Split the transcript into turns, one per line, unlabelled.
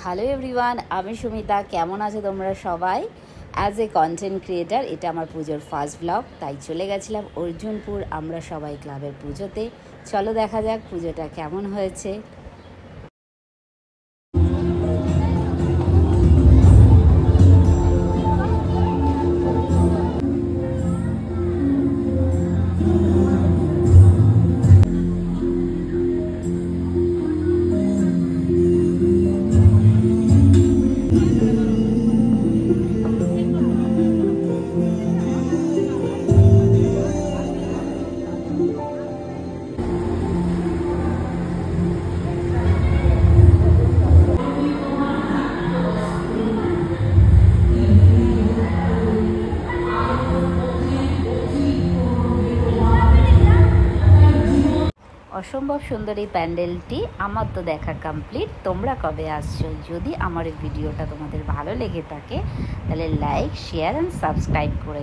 Hello everyone, আমি সুমিতা। কেমন আছো তোমরা সবাই? অ্যাজ এ কন্টেন্ট ক্রিয়েটার এটা আমার পুজোর ফার্স্ট ব্লগ, তাই চলে গেছিলাম অর্জুনপুর আমরা সবাই ক্লাবের পুজোতে। চলো দেখা যাক পুজোটা কেমন হয়েছে। অসম্ভব সুন্দর এই প্যান্ডেলটি। আমার তো দেখা কমপ্লিট। তোমরা কবে আসছো? যদি আমার এই ভিডিওটা তোমাদের ভালো লেগে থাকে তাহলে লাইক, শেয়ার অ্যান্ড সাবস্ক্রাইব করে